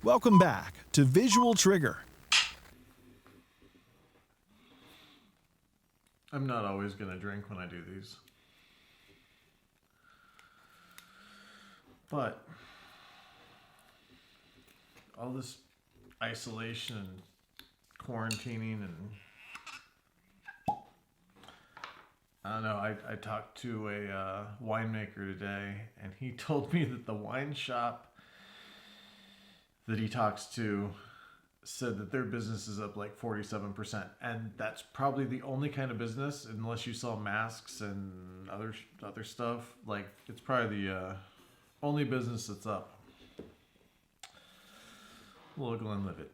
Welcome back to Visual Trigger. I'm not always going to drink when I do these. But all this isolation and quarantining and I don't know, I talked to a winemaker today and he told me that the wine shop that he talks to said that their business is up like 47%, and that's probably the only kind of business, unless you sell masks and other stuff, like it's probably the only business that's up. Look and live it.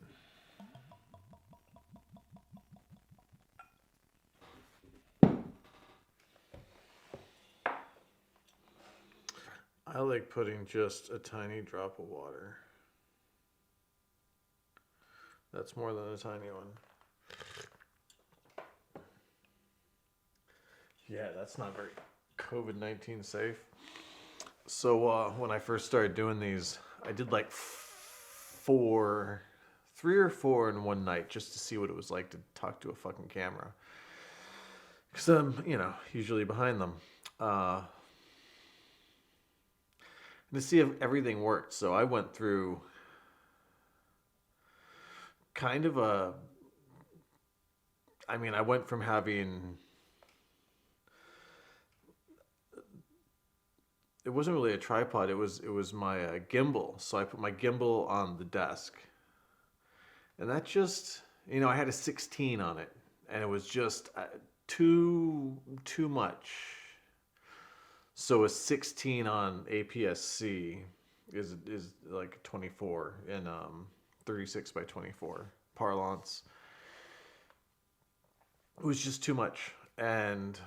I like putting just a tiny drop of water. That's more than a tiny one. Yeah, that's not very COVID-19 safe. So when I first started doing these, I did like 3 or 4 in one night just to see what it was like to talk to a fucking camera. Because I'm, usually behind them. And to see if everything worked. So I went through kind of I went from having, it wasn't really a tripod, it was my gimbal. So I put my gimbal on the desk. And that just, I had a 16 on it. And it was just too much. So a 16 on APS-C is like 24 in 36 by 24 parlance. It was just too much, and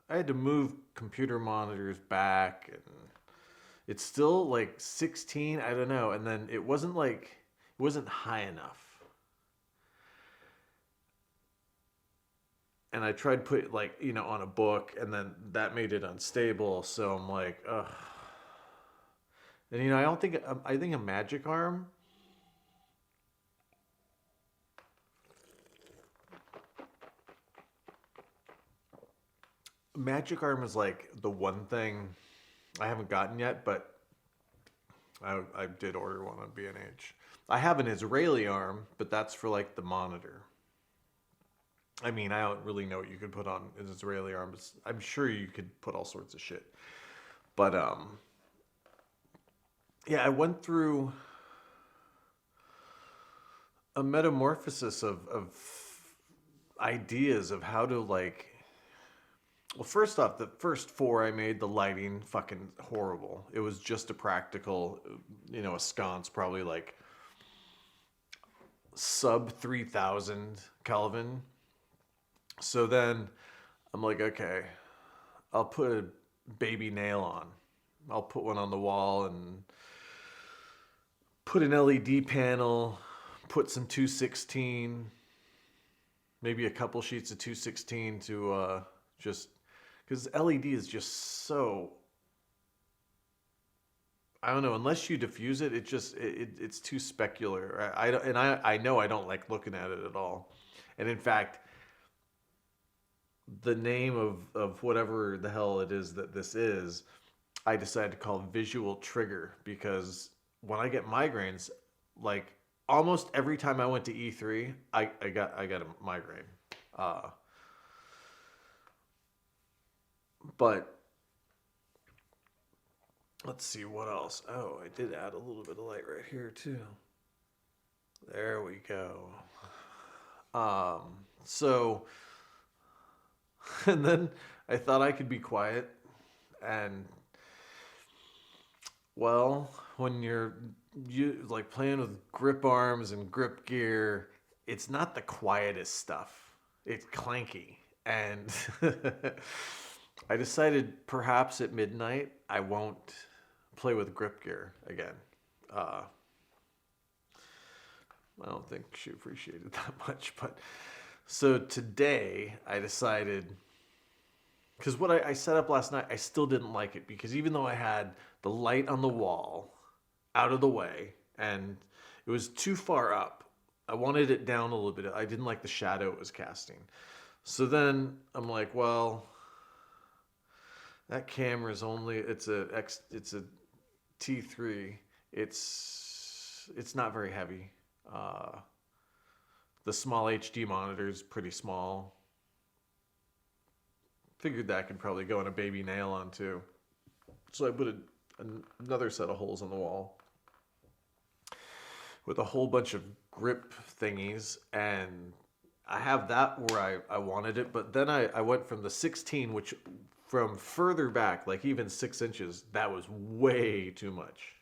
I had to move computer monitors back, and it's still like 16, I don't know, and then it wasn't high enough. And I tried put on a book, and then that made it unstable, so I'm like, ugh. And I think a magic arm is like the one thing I haven't gotten yet, but I did order one on B&H. I have an Israeli arm, but that's for like the monitor. I don't really know what you could put on an Israeli arm. I'm sure you could put all sorts of shit. But yeah, I went through a metamorphosis of ideas of how to well, first off, the first 4 I made, the lighting fucking horrible. It was just a practical, a sconce, probably like sub 3000 Kelvin. So then I'm like, okay, I'll put a baby nail on. I'll put one on the wall and put an LED panel, put some 216, maybe a couple sheets of 216 to just, because LED is just so, I don't know, unless you diffuse it, it's too specular. I know I don't like looking at it at all. And in fact, the name of whatever the hell it is that this is, I decided to call Visual Trigger, because when I get migraines, like almost every time I went to E3, I got a migraine. But let's see what else. Oh, I did add a little bit of light right here too. There we go. So, and then I thought I could be quiet, and well, when you like playing with grip arms and grip gear, it's not the quietest stuff. It's clanky, and I decided perhaps at midnight I won't play with grip gear again. I don't think she appreciated that much, but so today I decided, because what I set up last night, I still didn't like it, because even though I had the light on the wall out of the way, and it was too far up. I wanted it down a little bit. I didn't like the shadow it was casting. So then I'm like, well, that camera is only it's a T3. It's not very heavy. Uh, the small HD monitor is pretty small. Figured that could probably go in a baby nail on too. So I put another set of holes on the wall with a whole bunch of grip thingies, and I have that where I wanted it, but then I went from the 16, which from further back, like even 6 inches, that was way too much.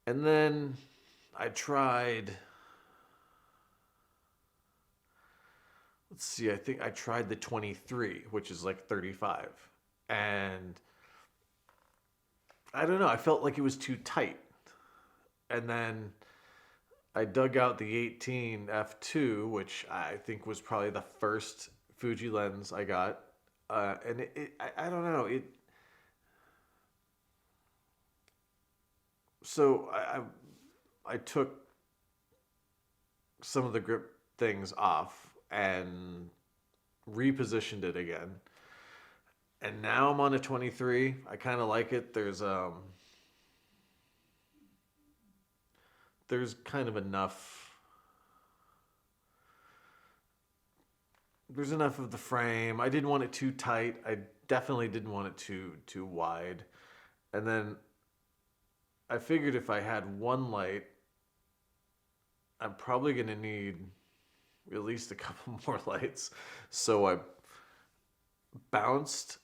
And then I tried, let's see, I think I tried the 23, which is like 35. And I don't know, I felt like it was too tight. And then I dug out the 18 f2, which I think was probably the first Fuji lens I got. And I don't know, so I took some of the grip things off and repositioned it again. And now I'm on a 23. I kind of like it. There's kind of enough. There's enough of the frame. I didn't want it too tight. I definitely didn't want it too wide. And then I figured if I had one light, I'm probably going to need at least a couple more lights. So I bounced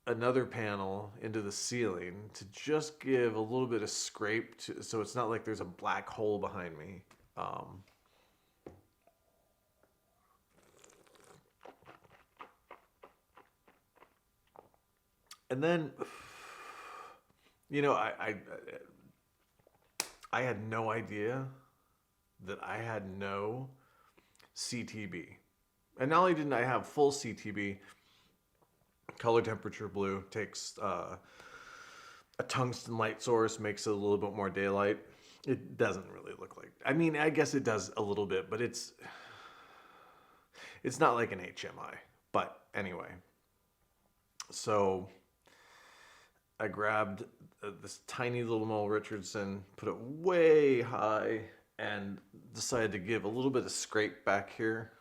another panel into the ceiling to just give a little bit of scrape so it's not like there's a black hole behind me. And then, I had no idea that I had no CTB. And not only didn't I have full CTB, color temperature blue, takes a tungsten light source, makes it a little bit more daylight. It doesn't really look like, I mean, I guess it does a little bit, but it's not like an HMI. But anyway, so I grabbed this tiny little Mole Richardson, put it way high, and decided to give a little bit of scrape back here.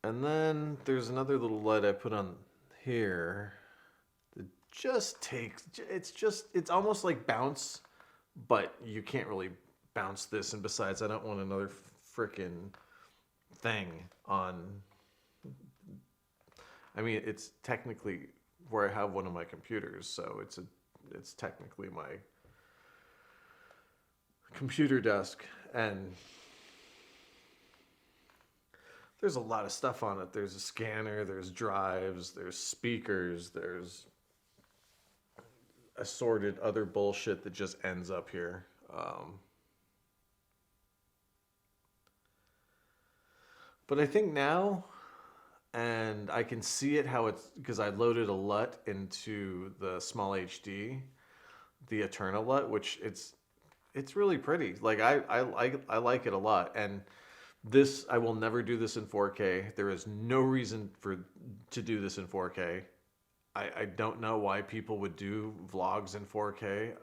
And then there's another little light I put on here that just takes, it's almost like bounce, but you can't really bounce this. And besides, I don't want another freaking thing on, I mean, it's technically where I have one of my computers, so it's technically my computer desk, and there's a lot of stuff on it. There's a scanner, there's drives, there's speakers, there's assorted other bullshit that just ends up here. But I think now, and I can see it how it's, because I loaded a LUT into the small HD, the Eternal LUT, which it's really pretty. Like I like it a lot. And this, I will never do this in 4K. There is no reason to do this in 4K. I don't know why people would do vlogs in 4K.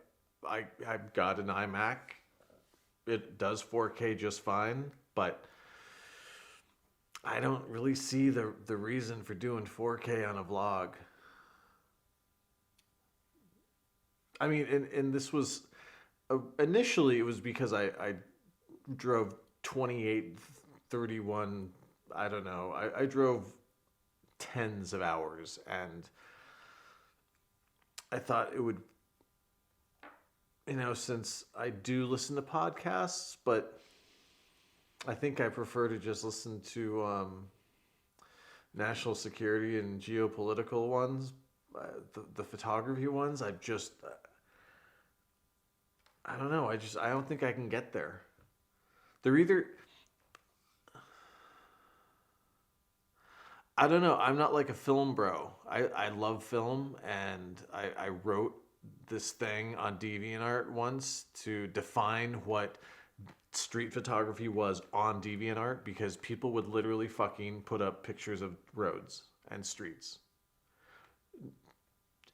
I've got an iMac. It does 4K just fine, but I don't really see the reason for doing 4K on a vlog. I mean, and this was, initially it was because I drove 28, 31, I don't know. I drove tens of hours, and I thought it would, since I do listen to podcasts, but I think I prefer to just listen to national security and geopolitical ones, the photography ones. I don't know. I don't think I can get there. They're either, I don't know. I'm not like a film bro. I love film, and I wrote this thing on DeviantArt once to define what street photography was on DeviantArt, because people would literally fucking put up pictures of roads and streets.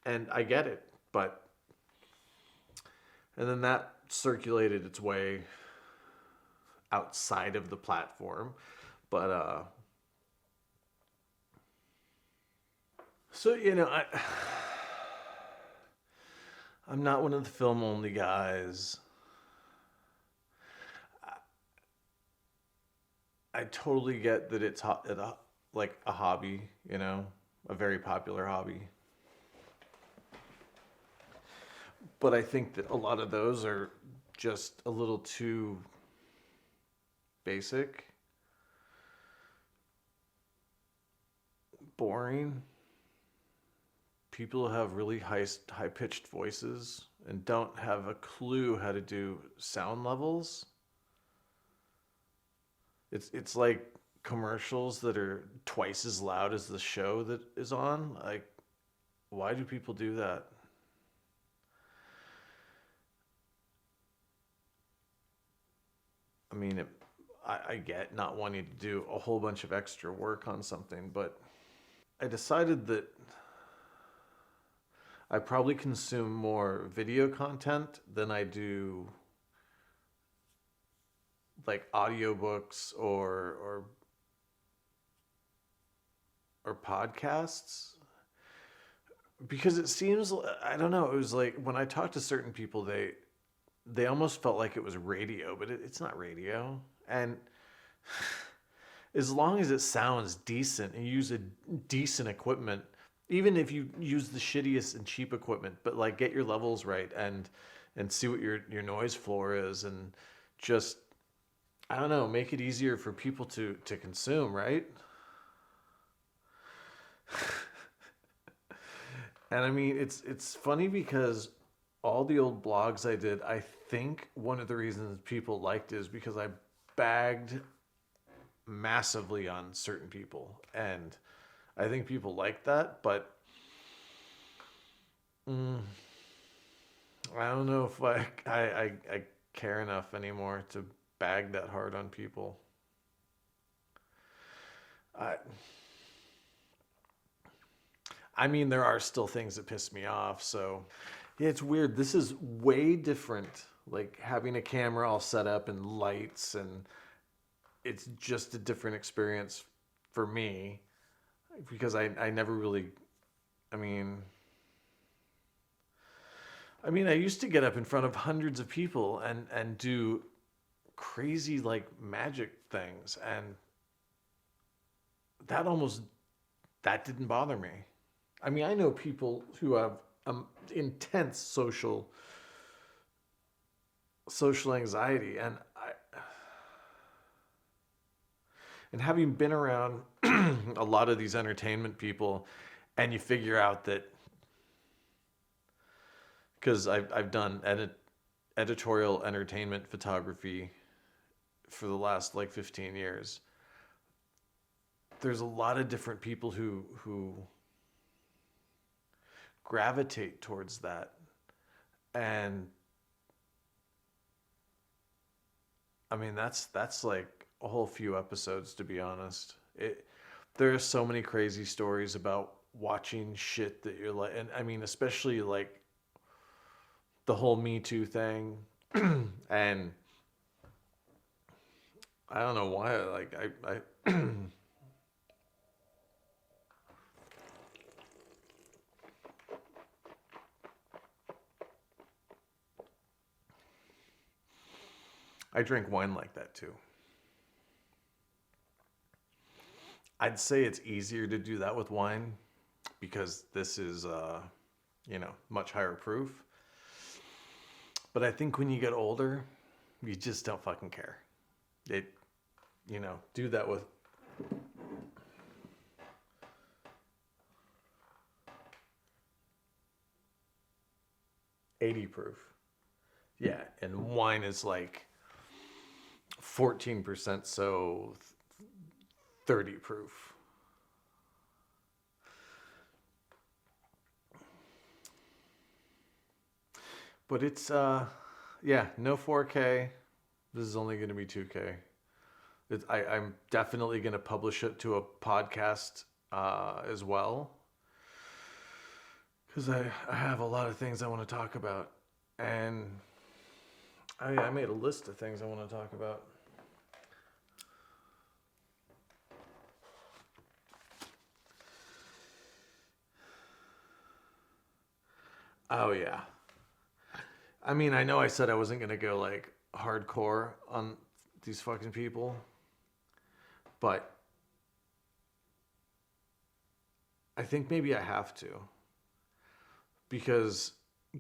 And I get it, but and then that circulated its way outside of the platform. But so I'm not one of the film only guys. I totally get that it's like a hobby, a very popular hobby. But I think that a lot of those are just a little too basic, boring. People have really high pitched voices and don't have a clue how to do sound levels. It's like commercials that are twice as loud as the show that is on. Like, why do people do that? I mean, I get not wanting to do a whole bunch of extra work on something, but I decided that I probably consume more video content than I do like audiobooks or podcasts, because it seems, I don't know, it was like when I talked to certain people, they almost felt like it was radio, but it's not radio. And as long as it sounds decent and you use a decent equipment, even if you use the shittiest and cheap equipment, but like get your levels right and see what your noise floor is, and just, I don't know, make it easier for people to consume, right? And I mean, it's funny because all the old blogs I did, I think one of the reasons people liked is because I bagged massively on certain people, and I think people like that. But mm, I don't know if I care enough anymore to bag that hard on people. I I mean, there are still things that piss me off. So yeah, it's weird. This is way different. Like having a camera all set up and lights, and it's just a different experience for me, because I never really, I mean, I used to get up in front of hundreds of people and do crazy like magic things, and that almost, that didn't bother me. I mean, I know people who have intense social anxiety, and having been around a lot of these entertainment people, and you figure out that, because I've done editorial entertainment photography for the last like 15 years. There's a lot of different people who gravitate towards that. And I mean, that's like a whole few episodes, to be honest. There are so many crazy stories about watching shit that you're like, and I mean, especially like the whole Me Too thing. And I don't know why, like I I drink wine like that too. I'd say it's easier to do that with wine because this is much higher proof. But I think when you get older, you just don't fucking care. It do that with 80 proof. Yeah, and wine is like 14%, so 30 proof. But it's yeah, no 4K. This is only going to be 2K. I'm definitely going to publish it to a podcast as well, because I have a lot of things I want to talk about, and I made a list of things I want to talk about. Oh yeah. I mean, I know I said I wasn't going to go like hardcore on these fucking people, but I think maybe I have to, because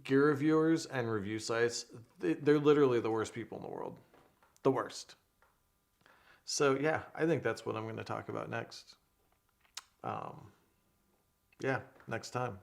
gear reviewers and review sites, they're literally the worst people in the world. The worst. So yeah, I think that's what I'm going to talk about next. Yeah, next time.